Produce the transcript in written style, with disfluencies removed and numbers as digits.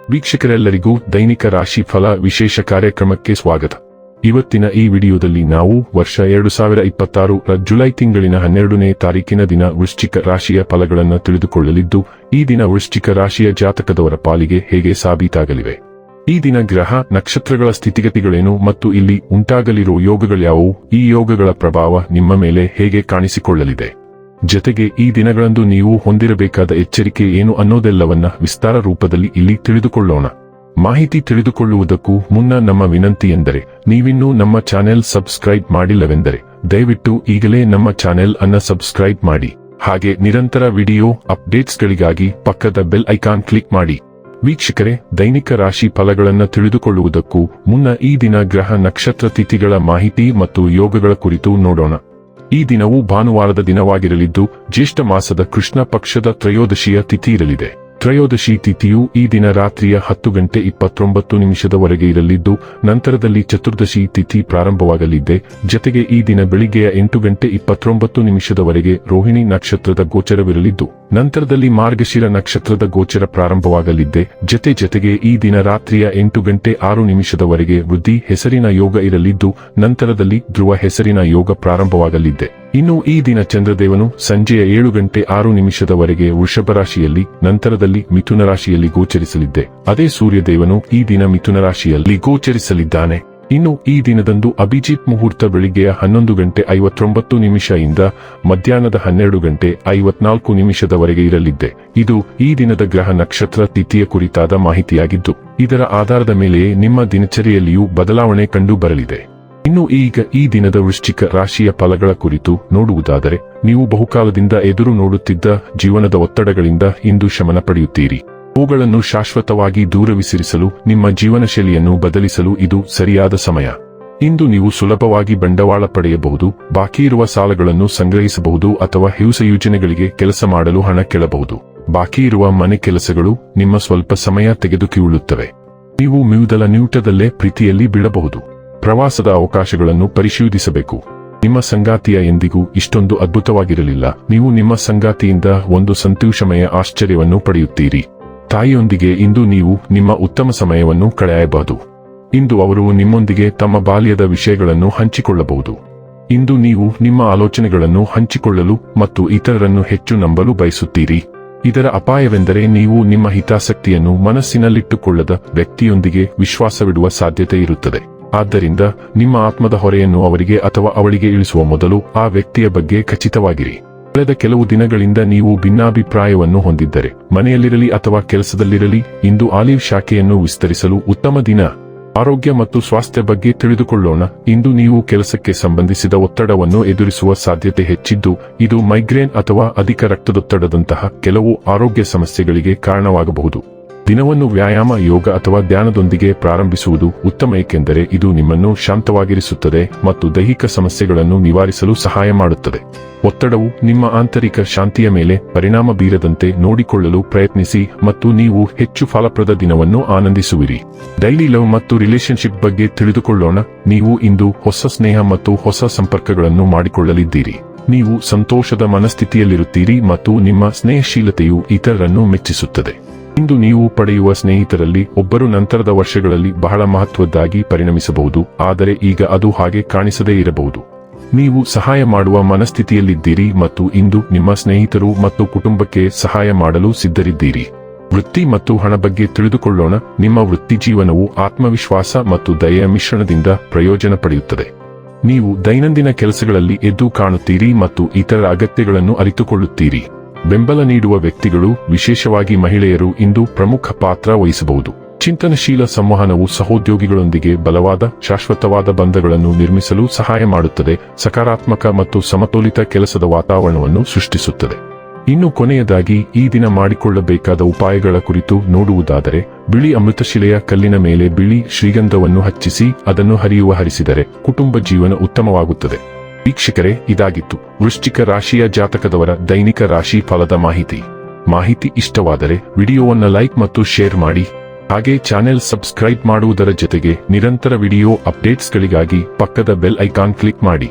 ವೀಕ್ಷಕರೆಲ್ಲರಿಗೂ ದೈನಿಕ ರಾಶಿ ಫಲ ವಿಶೇಷ ಕಾರ್ಯಕ್ರಮಕ್ಕೆ ಸ್ವಾಗತ. ಇವತ್ತಿನ ಈ ವಿಡಿಯೋದಲ್ಲಿ ನಾವು ವರ್ಷ 2026 ರ ಜುಲೈ ತಿಂಗಳಿನ 12ನೇ ತಾರೀಕಿನ ದಿನ ವೃಶ್ಚಿಕ ರಾಶಿಯ ಫಲಗಳನ್ನು ತಿಳಿದುಕೊಳ್ಳಲಿದ್ದು, ಈ ದಿನ ವೃಶ್ಚಿಕ ರಾಶಿಯ ಜಾತಕದವರ ಪಾಲಿಗೆ ಹೇಗೆ ಸಾಬೀತಾಗಲಿವೆ, ಈ ದಿನ ಗ್ರಹ ನಕ್ಷತ್ರಗಳ ಸ್ಥಿತಿಗತಿಗಳೇನು ಮತ್ತು ಇಲ್ಲಿ ಉಂಟಾಗಲಿರುವ ಯೋಗಗಳ್ಯಾವುವು, ಈ ಯೋಗಗಳ ಪ್ರಭಾವ ನಿಮ್ಮ ಮೇಲೆ ಹೇಗೆ ಕಾಣಿಸಿಕೊಳ್ಳಲಿದೆ, ಜೊತೆಗೆ ಈ ದಿನಗಳಂದು ನೀವು ಹೊಂದಿರಬೇಕಾದ ಎಚ್ಚರಿಕೆ ಏನು ಅನ್ನೋದೆಲ್ಲವನ್ನ ವಿಸ್ತಾರ ರೂಪದಲ್ಲಿ ಇಲ್ಲಿ ತಿಳಿದುಕೊಳ್ಳೋಣ. ಮಾಹಿತಿ ತಿಳಿದುಕೊಳ್ಳುವುದಕ್ಕೂ ಮುನ್ನ ನಮ್ಮ ವಿನಂತಿ ಎಂದರೆ, ನೀವಿನ್ನೂ ನಮ್ಮ ಚಾನೆಲ್ ಸಬ್ಸ್ಕ್ರೈಬ್ ಮಾಡಿಲ್ಲವೆಂದರೆ ದಯವಿಟ್ಟು ಈಗಲೇ ನಮ್ಮ ಚಾನೆಲ್ ಅನ್ನ ಸಬ್ಸ್ಕ್ರೈಬ್ ಮಾಡಿ. ಹಾಗೆ ನಿರಂತರ ವಿಡಿಯೋ ಅಪ್ಡೇಟ್ಸ್ಗಳಿಗಾಗಿ ಪಕ್ಕದ ಬೆಲ್ ಐಕಾನ್ ಕ್ಲಿಕ್ ಮಾಡಿ. ವೀಕ್ಷಕರೇ, ದೈನಿಕ ರಾಶಿ ಫಲಗಳನ್ನು ತಿಳಿದುಕೊಳ್ಳುವುದಕ್ಕೂ ಮುನ್ನ ಈ ದಿನ ಗ್ರಹ ನಕ್ಷತ್ರ ತಿಥಿಗಳ ಮಾಹಿತಿ ಮತ್ತು ಯೋಗಗಳ ಕುರಿತು ನೋಡೋಣ. ಈ ದಿನವು ಭಾನುವಾರದ ದಿನವಾಗಿರಲಿದ್ದು, ಜ್ಯೇಷ್ಠ ಮಾಸದ ಕೃಷ್ಣ ಪಕ್ಷದ ತ್ರಯೋದಶಿಯ ತಿಥಿ ಇರಲಿದೆ. ತ್ರಯೋದಶಿ ತಿಥಿಯು ಈ ದಿನ ರಾತ್ರಿಯ 10:29 ಇರಲಿದ್ದು, ನಂತರದಲ್ಲಿ ಚತುರ್ದಶಿ ತಿಥಿ ಪ್ರಾರಂಭವಾಗಲಿದೆ. ಜೊತೆಗೆ ಈ ದಿನ ಬೆಳಿಗ್ಗೆಯ 8:29 ರೋಹಿಣಿ ನಕ್ಷತ್ರದ ಗೋಚರವಿರಲಿದ್ದು, ನಂತರದಲ್ಲಿ ಮಾರ್ಗಶಿರ ನಕ್ಷತ್ರದ ಗೋಚರ ಪ್ರಾರಂಭವಾಗಲಿದೆ. ಜೊತೆಗೆ ಈ ದಿನ ರಾತ್ರಿಯ 8:06 ವೃದ್ಧಿ ಹೆಸರಿನ ಯೋಗ ಇರಲಿದ್ದು, ನಂತರದಲ್ಲಿ ಧ್ರುವ ಹೆಸರಿನ ಯೋಗ ಪ್ರಾರಂಭವಾಗಲಿದೆ. ಇನ್ನು ಈ ದಿನ ಚಂದ್ರದೇವನು ಸಂಜೆಯ 7:06 ವೃಷಭ ರಾಶಿಯಲ್ಲಿ, ನಂತರದಲ್ಲಿ ಮಿಥುನ ರಾಶಿಯಲ್ಲಿ ಗೋಚರಿಸಲಿದೆ. ಅದೇ ಸೂರ್ಯದೇವನು ಈ ದಿನ ಮಿಥುನ ರಾಶಿಯಲ್ಲಿ ಗೋಚರಿಸಲಿದ್ದಾನೆ. ಇನ್ನು ಈ ದಿನದಂದು ಅಭಿಜಿತ್ ಮುಹೂರ್ತ ಬೆಳಿಗ್ಗೆಯ 11:59 ಇಂದ ಮಧ್ಯಾಹ್ನದ 12:54 ಇರಲಿದೆ. ಇದು ಈ ದಿನದ ಗ್ರಹ ನಕ್ಷತ್ರ ತಿಥಿಯ ಕುರಿತಾದ ಮಾಹಿತಿಯಾಗಿದ್ದು, ಇದರ ಆಧಾರದ ಮೇಲೆಯೇ ನಿಮ್ಮ ದಿನಚರಿಯಲ್ಲಿಯೂ ಬದಲಾವಣೆ ಕಂಡು ಬರಲಿದೆ. ಇನ್ನು ಈಗ ಈ ದಿನದ ವೃಶ್ಚಿಕ ರಾಶಿಯ ಫಲಗಳ ಕುರಿತು ನೋಡುವುದಾದರೆ, ನೀವು ಬಹುಕಾಲದಿಂದ ಎದುರು ನೋಡುತ್ತಿದ್ದ ಜೀವನದ ಒತ್ತಡಗಳಿಂದ ಇಂದು ಶಮನ ಪಡೆಯುತ್ತೀರಿ. ಅವುಗಳನ್ನು ಶಾಶ್ವತವಾಗಿ ದೂರ ವಿಸಿರಿಸಲು, ನಿಮ್ಮ ಜೀವನ ಶೈಲಿಯನ್ನು ಬದಲಿಸಲು ಇದು ಸರಿಯಾದ ಸಮಯ. ಇಂದು ನೀವು ಸುಲಭವಾಗಿ ಬಂಡವಾಳ ಪಡೆಯಬಹುದು, ಬಾಕಿ ಇರುವ ಸಾಲಗಳನ್ನು ಸಂಗ್ರಹಿಸಬಹುದು ಅಥವಾ ಹೊಸ ಯೋಜನೆಗಳಿಗೆ ಕೆಲಸ ಮಾಡಲು ಹಣ ಕೇಳಬಹುದು. ಬಾಕಿ ಇರುವ ಮನೆ ಕೆಲಸಗಳು ನಿಮ್ಮ ಸ್ವಲ್ಪ ಸಮಯ ತೆಗೆದುಕೊಳ್ಳುತ್ತವೆ. ನೀವು ಮೊದಲ ನಿಮಿಷದಲ್ಲೇ ಪ್ರೀತಿಯಲ್ಲಿ ಬೀಳಬಹುದು. ಪ್ರವಾಸದ ಅವಕಾಶಗಳನ್ನು ಪರಿಶೋಧಿಸಬೇಕು. ನಿಮ್ಮ ಸಂಗಾತಿಯ ಎಂದಿಗೂ ಇಷ್ಟೊಂದು ಅದ್ಭುತವಾಗಿರಲಿಲ್ಲ. ನೀವು ನಿಮ್ಮ ಸಂಗಾತಿಯಿಂದ ಒಂದು ಸಂತೋಷಮಯ ಆಶ್ಚರ್ಯವನ್ನು ಪಡೆಯುತ್ತೀರಿ. ತಾಯಿಯೊಂದಿಗೆ ಇಂದು ನೀವು ನಿಮ್ಮ ಉತ್ತಮ ಸಮಯವನ್ನು ಕಳೆಯಬಹುದು. ಇಂದು ಅವರು ನಿಮ್ಮೊಂದಿಗೆ ತಮ್ಮ ಬಾಲ್ಯದ ವಿಷಯಗಳನ್ನು ಹಂಚಿಕೊಳ್ಳಬಹುದು. ಇಂದು ನೀವು ನಿಮ್ಮ ಆಲೋಚನೆಗಳನ್ನು ಹಂಚಿಕೊಳ್ಳಲು ಮತ್ತು ಇತರರನ್ನು ಹೆಚ್ಚು ನಂಬಲು ಬಯಸುತ್ತೀರಿ. ಇದರ ಅಪಾಯವೆಂದರೆ ನೀವು ನಿಮ್ಮ ಹಿತಾಸಕ್ತಿಯನ್ನು ಮನಸ್ಸಿನಲ್ಲಿಟ್ಟುಕೊಳ್ಳದ ವ್ಯಕ್ತಿಯೊಂದಿಗೆ ವಿಶ್ವಾಸವಿಡುವ ಸಾಧ್ಯತೆ ಇರುತ್ತದೆ. ಆದ್ದರಿಂದ ನಿಮ್ಮ ಆತ್ಮದ ಹೊರೆಯನ್ನು ಅವರಿಗೆ ಅಥವಾ ಅವಳಿಗೆ ಇಳಿಸುವ ಮೊದಲು ಆ ವ್ಯಕ್ತಿಯ ಬಗ್ಗೆ ಖಚಿತವಾಗಿರಿ. ಕಳೆದ ಕೆಲವು ದಿನಗಳಿಂದ ನೀವು ಭಿನ್ನಾಭಿಪ್ರಾಯವನ್ನು ಹೊಂದಿದ್ದರೆ, ಮನೆಯಲ್ಲಿರಲಿ ಅಥವಾ ಕೆಲಸದಲ್ಲಿರಲಿ, ಇಂದು ಆಲಿವ್ ಶಾಖೆಯನ್ನು ವಿಸ್ತರಿಸಲು ಉತ್ತಮ ದಿನ. ಆರೋಗ್ಯ ಮತ್ತು ಸ್ವಾಸ್ಥ್ಯ ಬಗ್ಗೆ ತಿಳಿದುಕೊಳ್ಳೋಣ. ಇಂದು ನೀವು ಕೆಲಸಕ್ಕೆ ಸಂಬಂಧಿಸಿದ ಒತ್ತಡವನ್ನು ಎದುರಿಸುವ ಸಾಧ್ಯತೆ ಹೆಚ್ಚಿದ್ದು, ಇದು ಮೈಗ್ರೇನ್ ಅಥವಾ ಅಧಿಕ ರಕ್ತದೊತ್ತಡದಂತಹ ಕೆಲವು ಆರೋಗ್ಯ ಸಮಸ್ಯೆಗಳಿಗೆ ಕಾರಣವಾಗಬಹುದು. ದಿನವನ್ನು ವ್ಯಾಯಾಮ, ಯೋಗ ಅಥವಾ ಧ್ಯಾನದೊಂದಿಗೆ ಪ್ರಾರಂಭಿಸುವುದು ಉತ್ತಮ, ಏಕೆಂದರೆ ಇದು ನಿಮ್ಮನ್ನು ಶಾಂತವಾಗಿರಿಸುತ್ತದೆ ಮತ್ತು ದೈಹಿಕ ಸಮಸ್ಯೆಗಳನ್ನು ನಿವಾರಿಸಲು ಸಹಾಯ ಮಾಡುತ್ತದೆ. ಒತ್ತಡವು ನಿಮ್ಮ ಆಂತರಿಕ ಶಾಂತಿಯ ಮೇಲೆ ಪರಿಣಾಮ ಬೀರದಂತೆ ನೋಡಿಕೊಳ್ಳಲು ಪ್ರಯತ್ನಿಸಿ ಮತ್ತು ನೀವು ಹೆಚ್ಚು ಫಲಪ್ರದ ದಿನವನ್ನು ಆನಂದಿಸುವಿರಿ. ಡೈಲಿ ಲವ್ ಮತ್ತು ರಿಲೇಶನ್ಶಿಪ್ ಬಗ್ಗೆ ತಿಳಿದುಕೊಳ್ಳೋಣ. ನೀವು ಇಂದು ಹೊಸ ಸ್ನೇಹ ಮತ್ತು ಹೊಸ ಸಂಪರ್ಕಗಳನ್ನು ಮಾಡಿಕೊಳ್ಳಲಿದ್ದೀರಿ. ನೀವು ಸಂತೋಷದ ಮನಸ್ಥಿತಿಯಲ್ಲಿರುತ್ತೀರಿ ಮತ್ತು ನಿಮ್ಮ ಸ್ನೇಹಶೀಲತೆಯು ಇತರರನ್ನು ಮೆಚ್ಚಿಸುತ್ತದೆ. ಇಂದು ನೀವು ಪಡೆಯುವ ಸ್ನೇಹಿತರಲ್ಲಿ ಒಬ್ಬರು ನಂತರದ ವರ್ಷಗಳಲ್ಲಿ ಬಹಳ ಮಹತ್ವದ್ದಾಗಿ ಪರಿಣಮಿಸಬಹುದು, ಆದರೆ ಈಗ ಅದು ಹಾಗೆ ಕಾಣಿಸದೇ ಇರಬಹುದು. ನೀವು ಸಹಾಯ ಮಾಡುವ ಮನಸ್ಥಿತಿಯಲ್ಲಿದ್ದೀರಿ ಮತ್ತು ಇಂದು ನಿಮ್ಮ ಸ್ನೇಹಿತರು ಮತ್ತು ಕುಟುಂಬಕ್ಕೆ ಸಹಾಯ ಮಾಡಲು ಸಿದ್ಧರಿದ್ದೀರಿ. ವೃತ್ತಿ ಮತ್ತು ಹಣ ಬಗ್ಗೆ ತಿಳಿದುಕೊಳ್ಳೋಣ. ನಿಮ್ಮ ವೃತ್ತಿ ಜೀವನವು ಆತ್ಮವಿಶ್ವಾಸ ಮತ್ತು ದಯೆಯ ಮಿಶ್ರಣದಿಂದ ಪ್ರಯೋಜನ ಪಡೆಯುತ್ತದೆ. ನೀವು ದೈನಂದಿನ ಕೆಲಸಗಳಲ್ಲಿ ಎದ್ದು ಕಾಣುತ್ತೀರಿ ಮತ್ತು ಇತರ ಅಗತ್ಯಗಳನ್ನು ಅರಿತುಕೊಳ್ಳುತ್ತೀರಿ. ಬೆಂಬಲ ನೀಡುವ ವ್ಯಕ್ತಿಗಳು, ವಿಶೇಷವಾಗಿ ಮಹಿಳೆಯರು, ಇಂದು ಪ್ರಮುಖ ಪಾತ್ರ ವಹಿಸಬಹುದು. ಚಿಂತನಶೀಲ ಸಂವಹನವು ಸಹೋದ್ಯೋಗಿಗಳೊಂದಿಗೆ ಬಲವಾದ, ಶಾಶ್ವತವಾದ ಬಂಧಗಳನ್ನು ನಿರ್ಮಿಸಲು ಸಹಾಯ ಮಾಡುತ್ತದೆ, ಸಕಾರಾತ್ಮಕ ಮತ್ತು ಸಮತೋಲಿತ ಕೆಲಸದ ವಾತಾವರಣವನ್ನು ಸೃಷ್ಟಿಸುತ್ತದೆ. ಇನ್ನು ಕೊನೆಯದಾಗಿ ಈ ದಿನ ಮಾಡಿಕೊಳ್ಳಬೇಕಾದ ಉಪಾಯಗಳ ಕುರಿತು ನೋಡುವುದಾದರೆ, ಬಿಳಿ ಅಮೃತಶಿಲೆಯ ಕಲ್ಲಿನ ಮೇಲೆ ಬಿಳಿ ಶ್ರೀಗಂಧವನ್ನು ಹಚ್ಚಿಸಿ ಅದನ್ನು ಹರಿಸಿದರೆ ಕುಟುಂಬ ಜೀವನ ಉತ್ತಮವಾಗುತ್ತದೆ. ವೀಕ್ಷಕರೇ, ಇದಾಗಿತ್ತು ವೃಶ್ಚಿಕ ರಾಶಿಯ ಜಾತಕದವರ ದೈನಿಕ ರಾಶಿ ಫಲದ ಮಾಹಿತಿ ಇಷ್ಟವಾದರೆ ವಿಡಿಯೋವನ್ನು ಲೈಕ್ ಮತ್ತು ಶೇರ್ ಮಾಡಿ. ಹಾಗೆ ಚಾನೆಲ್ ಸಬ್ಸ್ಕ್ರೈಬ್ ಮಾಡುವುದರ ಜೊತೆಗೆ ನಿರಂತರ ವಿಡಿಯೋ ಅಪ್ಡೇಟ್ಸ್ಗಳಿಗಾಗಿ ಪಕ್ಕದ ಬೆಲ್ ಐಕಾನ್ ಕ್ಲಿಕ್ ಮಾಡಿ.